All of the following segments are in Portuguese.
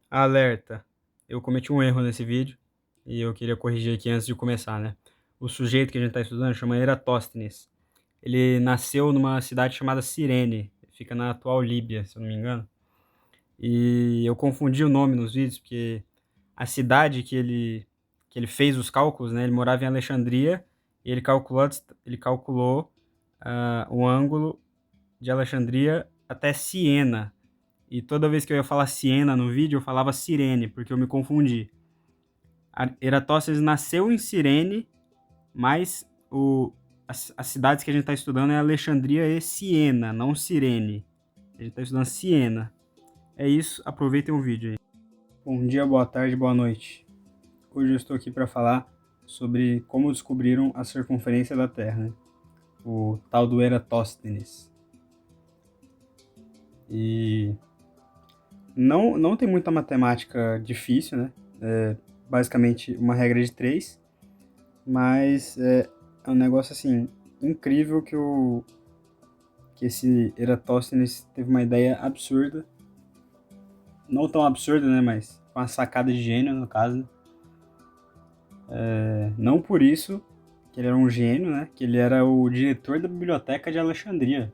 Alerta! Eu cometi um erro nesse vídeo e eu queria corrigir aqui antes de começar, né? O sujeito que a gente está estudando chama Eratóstenes. Ele nasceu numa cidade chamada Cirene, fica na atual Líbia, se eu não me engano. E eu confundi o nome nos vídeos porque a cidade que ele fez os cálculos, né? Ele morava em Alexandria e ele calculou o ângulo de Alexandria até Siena. E toda vez que eu ia falar Siena no vídeo, eu falava Cirene, porque eu me confundi. Eratóstenes nasceu em Cirene, mas as cidades que a gente está estudando é Alexandria e Siena, não Cirene. A gente está estudando Siena. É isso, aproveitem o vídeo aí. Bom dia, boa tarde, boa noite. Hoje eu estou aqui para falar sobre como descobriram a circunferência da Terra, né? O tal do Eratóstenes. E não tem muita matemática difícil, né? É basicamente uma regra de três, mas é um negócio assim incrível que esse Eratóstenes teve uma ideia absurda, não tão absurda, né, mas uma sacada de gênio no caso. Não por isso que ele era um gênio, né, que ele era o diretor da biblioteca de Alexandria.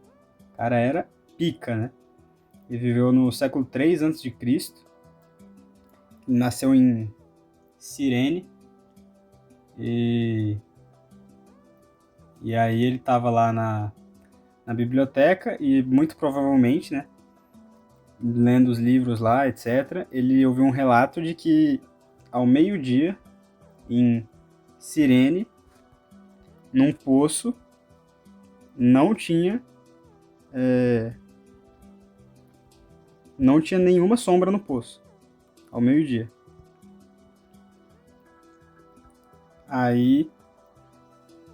O cara era pica, né? Ele viveu no século 3 a.C., nasceu em Cirene e e aí ele estava lá na biblioteca e muito provavelmente, né, lendo os livros lá, etc., ele ouviu um relato de que ao meio-dia, em Cirene, num poço, não tinha, não tinha nenhuma sombra no poço, ao meio-dia. Aí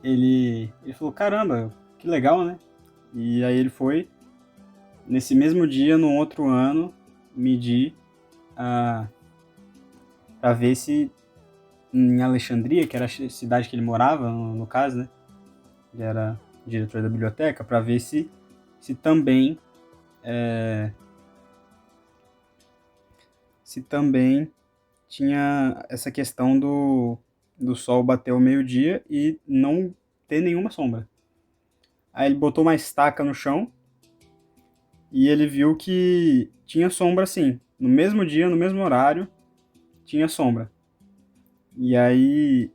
ele falou, caramba, que legal, né? E aí ele foi, nesse mesmo dia, no outro ano, medir para ver se em Alexandria, que era a cidade que ele morava, no caso, né? Ele era diretor da biblioteca, para ver se também se também tinha essa questão do sol bater ao meio-dia e não ter nenhuma sombra. Aí ele botou uma estaca no chão e ele viu que tinha sombra sim. No mesmo dia, no mesmo horário, tinha sombra. E aí,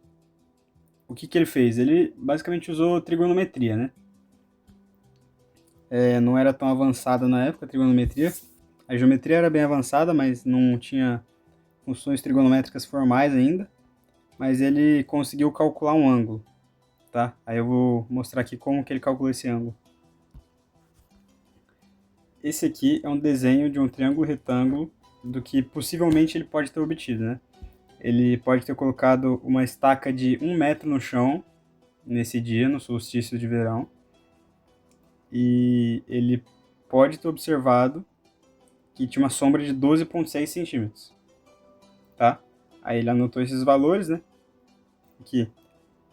o que ele fez? Ele basicamente usou trigonometria, né? Não era tão avançada na época a trigonometria. A geometria era bem avançada, mas não tinha funções trigonométricas formais ainda. Mas ele conseguiu calcular um ângulo, tá? Aí eu vou mostrar aqui como que ele calculou esse ângulo. Esse aqui é um desenho de um triângulo retângulo do que possivelmente ele pode ter obtido, né? Ele pode ter colocado uma estaca de 1 metro no chão nesse dia, no solstício de verão, e ele pode ter observado que tinha uma sombra de 12,6 centímetros, tá? Aí ele anotou esses valores, né? Aqui,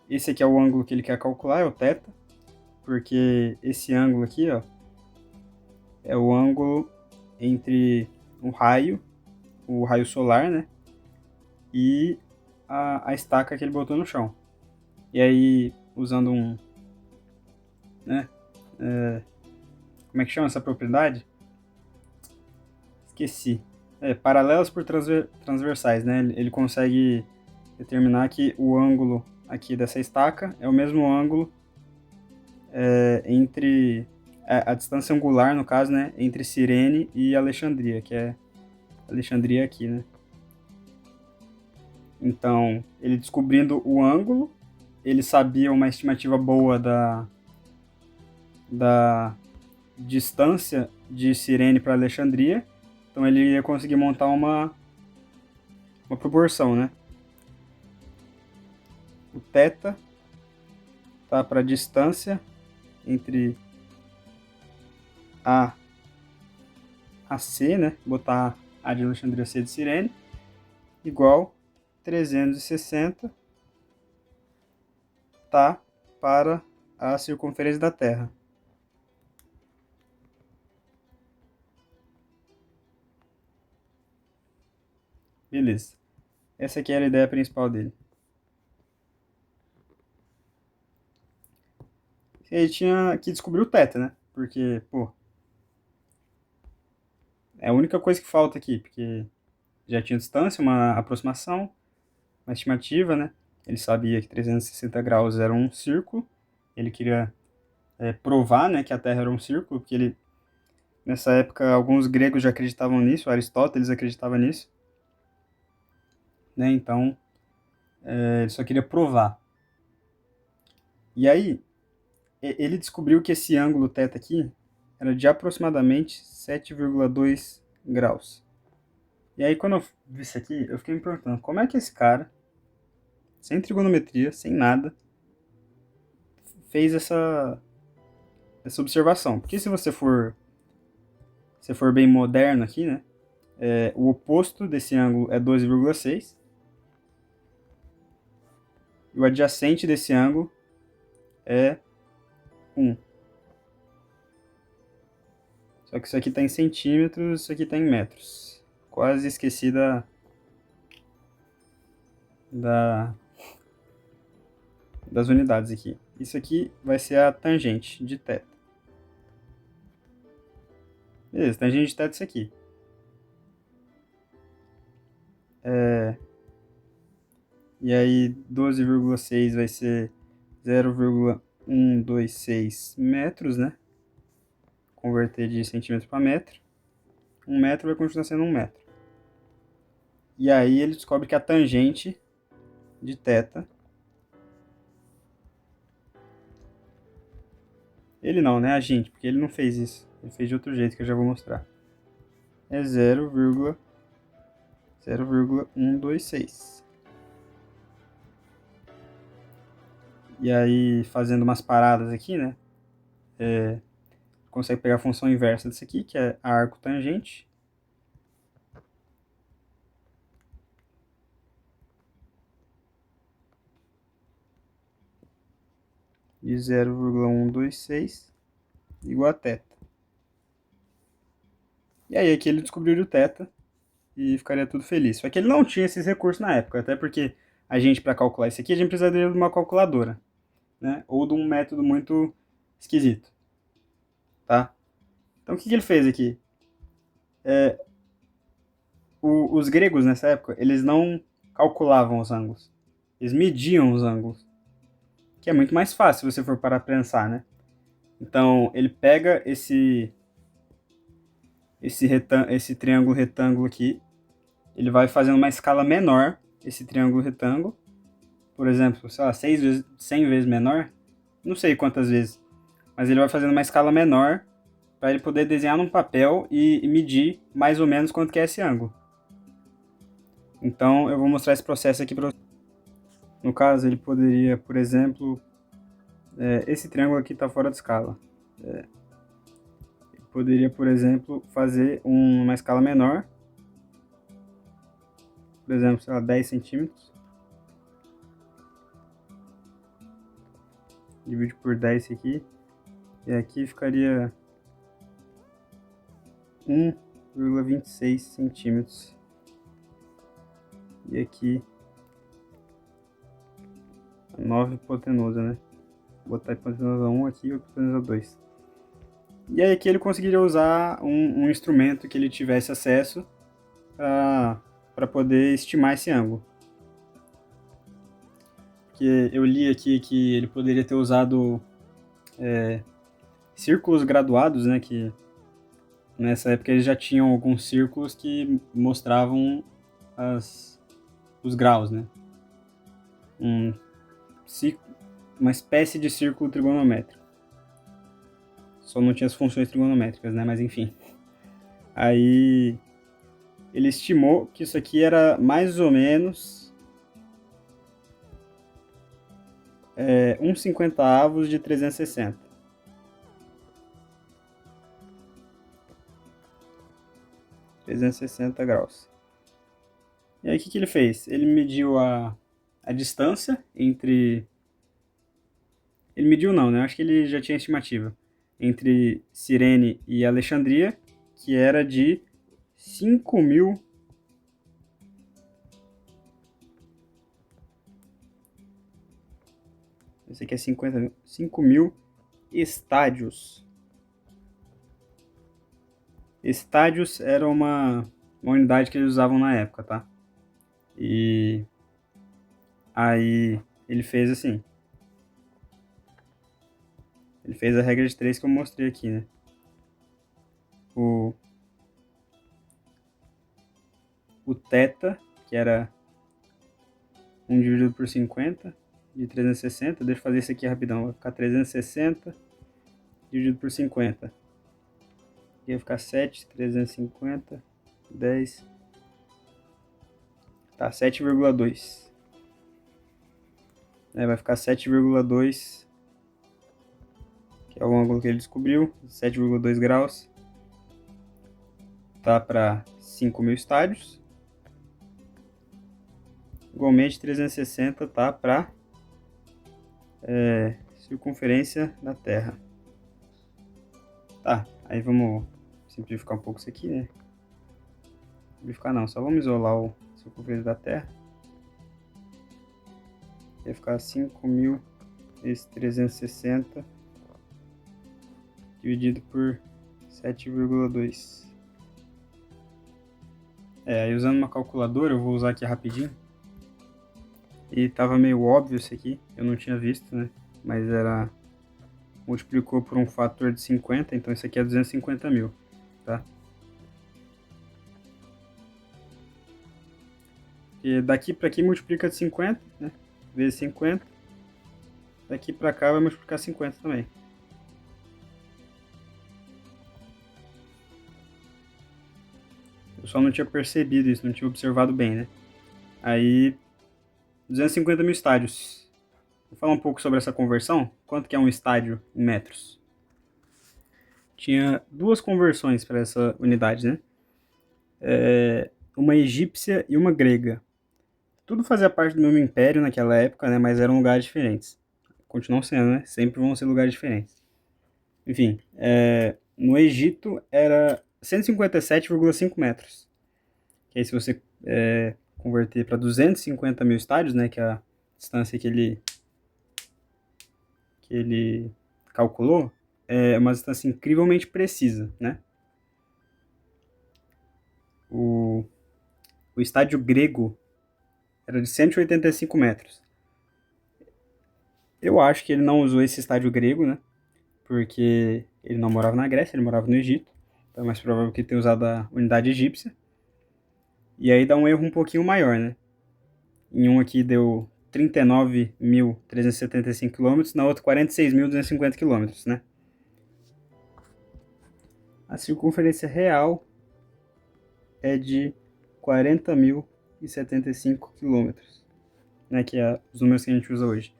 esse aqui é o ângulo que ele quer calcular, é o θ, porque esse ângulo aqui, ó, é o ângulo entre o raio solar, né? E a estaca que ele botou no chão. E aí, usando né? Como é que chama essa propriedade? Esqueci. Paralelos por transversais, né? Ele consegue determinar que o ângulo aqui dessa estaca é o mesmo ângulo entre a distância angular, no caso, né? Entre Cirene e Alexandria, que é Alexandria aqui, né? Então, ele descobrindo o ângulo, ele sabia uma estimativa boa da distância de Cirene para Alexandria, então ele ia conseguir montar uma proporção, né? O θ tá para a distância entre a C, né? Botar a de Alexandria C de Cirene, igual 360 tá para a circunferência da Terra. Beleza. Essa aqui era a ideia principal dele. E aí tinha que descobrir o teto, né? Porque, pô, é a única coisa que falta aqui, porque já tinha distância, uma aproximação, uma estimativa, né? Ele sabia que 360 graus era um círculo, ele queria provar, né, que a Terra era um círculo, porque ele, nessa época, alguns gregos já acreditavam nisso, Aristóteles acreditava nisso, né? Então, ele só queria provar. E aí, ele descobriu que esse ângulo θ aqui era de aproximadamente 7,2 graus. E aí, quando eu vi isso aqui, eu fiquei me perguntando, como é que esse cara, sem trigonometria, sem nada, fez essa observação? Porque se for bem moderno aqui, né, o oposto desse ângulo é 2,6 e o adjacente desse ângulo é 1. Só que isso aqui está em centímetros, isso aqui está em metros. Quase esqueci da, das unidades aqui. Isso aqui vai ser a tangente de θ. Beleza, tangente de θ é isso aqui. E aí 12,6 vai ser 0,126 metros, né? Converter de centímetro para metro. 1 metro vai continuar sendo 1 metro. E aí ele descobre que a tangente de θ... Ele não, né? A gente, porque ele não fez isso. Ele fez de outro jeito que eu já vou mostrar. É 0,126. E aí, fazendo umas paradas aqui, né? Consegue pegar a função inversa disso aqui, que é a arco tangente. De 0,126 igual a θ. E aí aqui ele descobriu o θ e ficaria tudo feliz. Só que ele não tinha esses recursos na época, até porque a gente, para calcular isso aqui, a gente precisaria de uma calculadora, né? Ou de um método muito esquisito, tá? Então o que ele fez aqui? Os gregos nessa época, eles não calculavam os ângulos, eles mediam os ângulos, que é muito mais fácil se você for parar para pensar, né? Então ele pega esse triângulo retângulo aqui, ele vai fazendo uma escala menor, esse triângulo retângulo, por exemplo, sei lá, 100 vezes menor, não sei quantas vezes, mas ele vai fazendo uma escala menor para ele poder desenhar num papel e medir mais ou menos quanto que é esse ângulo. Então eu vou mostrar esse processo aqui para você. No caso, ele poderia, por exemplo, esse triângulo aqui está fora de escala. Ele poderia, por exemplo, fazer uma escala menor, por exemplo, sei lá, 10 centímetros. Divide por 10 esse aqui. E aqui ficaria 1,26 centímetros. E aqui 9 hipotenusa, né? Vou botar hipotenusa 1 aqui e hipotenusa 2. E aí aqui ele conseguiria usar um instrumento que ele tivesse acesso para poder estimar esse ângulo. Porque eu li aqui que ele poderia ter usado círculos graduados, né? Que nessa época eles já tinham alguns círculos que mostravam os graus, né? Uma espécie de círculo trigonométrico. Só não tinha as funções trigonométricas, né? Mas enfim. Aí ele estimou que isso aqui era mais ou menos 1/50 de 360. 360 graus. E aí o que ele fez? Ele mediu a distância entre... Ele mediu não, né? Acho que ele já tinha estimativa. Entre Cirene e Alexandria, que era de 5.000 Esse aqui é 50 mil. 5 mil estádios. Estádios era uma unidade que eles usavam na época, tá? E aí ele fez assim. Ele fez a regra de 3 que eu mostrei aqui, né? O θ, que era 1 dividido por 50 de 360. Deixa eu fazer isso aqui rapidão. Vai ficar 360 dividido por 50. Aqui vai ficar 7, 350, 10. Tá, 7,2. Vai ficar 7,2, que é o ângulo que ele descobriu, 7,2 graus. Tá para 5 mil estádios. Igualmente, 360 tá para circunferência da Terra. Tá, aí vamos simplificar um pouco isso aqui, né? Simplificar não, só vamos isolar o circunferência da Terra. Vai ficar 5.000 vezes 360 dividido por 7,2. Aí usando uma calculadora, eu vou usar aqui rapidinho. E tava meio óbvio isso aqui, eu não tinha visto, né? Mas era... multiplicou por um fator de 50, então isso aqui é 250 mil, tá? E daqui para aqui multiplica de 50, né? Vezes 50. Daqui para cá vai multiplicar 50 também. Eu só não tinha percebido isso, não tinha observado bem, né? Aí, 250 mil estádios. Vou falar um pouco sobre essa conversão. Quanto que é um estádio em metros? Tinha duas conversões para essa unidade, né? Uma egípcia e uma grega. Tudo fazia parte do mesmo império naquela época, né? Mas eram lugares diferentes. Continuam sendo, né? Sempre vão ser lugares diferentes. Enfim, no Egito era 157,5 metros. Que aí se você converter para 250 mil estádios, né? Que é a distância que ele calculou, é uma distância incrivelmente precisa, né? O estádio grego era de 185 metros. Eu acho que ele não usou esse estádio grego, né? Porque ele não morava na Grécia, ele morava no Egito. Então é mais provável que ele tenha usado a unidade egípcia. E aí dá um erro um pouquinho maior, né? Em um aqui deu 39.375 km, na outra 46.250 km, né? A circunferência real é de 40.075 km, né? Que é os números que a gente usa hoje.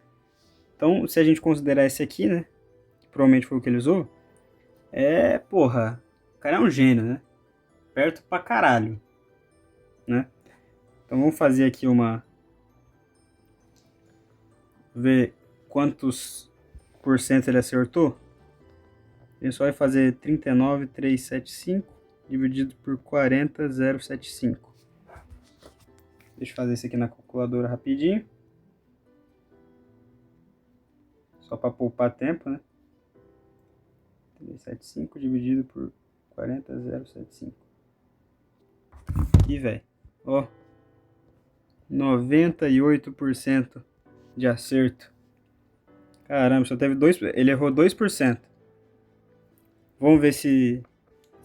Então, se a gente considerar esse aqui, né? Que provavelmente foi o que ele usou. Porra, o cara é um gênio, né? Perto pra caralho, né? Então vamos fazer aqui ver quantos por cento ele acertou. A gente só vai fazer 39.375 dividido por 40.075. Deixa eu fazer isso aqui na calculadora rapidinho. Só para poupar tempo, né? 375 dividido por 40.075. E, velho, ó, 98% de acerto. Caramba, só teve 2%. Ele errou 2%. Vamos ver se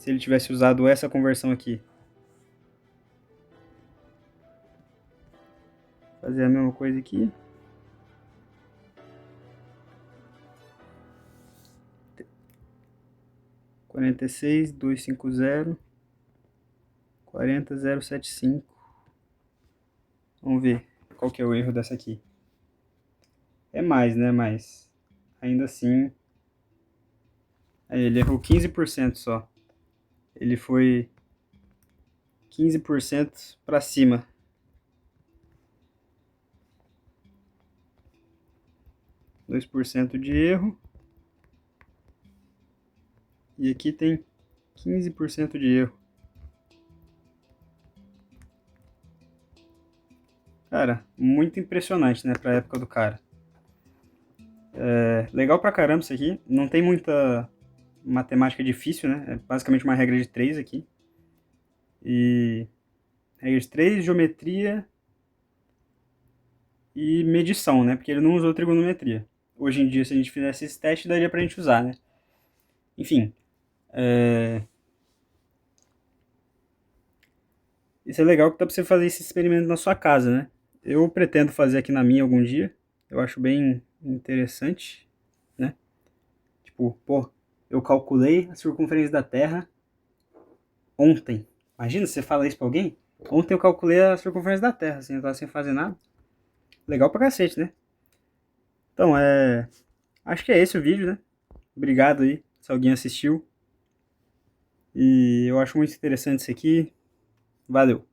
ele tivesse usado essa conversão aqui. Fazer a mesma coisa aqui. Quarenta e seis, 250, 40.075. Vamos ver qual que é o erro dessa aqui. É mais, né? Mas ainda assim, ele errou 15% só. Ele foi 15% para cima. Dois por cento de erro. E aqui tem 15% de erro. Cara, muito impressionante, né, pra época do cara. Legal pra caramba isso aqui. Não tem muita matemática difícil, né? É basicamente uma regra de 3 aqui. E regra de 3, geometria e medição, né? Porque ele não usou trigonometria. Hoje em dia, se a gente fizesse esse teste, daria pra gente usar, né? Enfim, isso é legal que dá pra você fazer esse experimento na sua casa, né? Eu pretendo fazer aqui na minha algum dia. Eu acho bem interessante, né? Tipo, pô, eu calculei a circunferência da Terra ontem. Imagina se você fala isso pra alguém. Ontem eu calculei a circunferência da Terra, assim, eu tava sem fazer nada. Legal pra cacete, né? Então, acho que é esse o vídeo, né? Obrigado aí, se alguém assistiu. E eu acho muito interessante isso aqui. Valeu!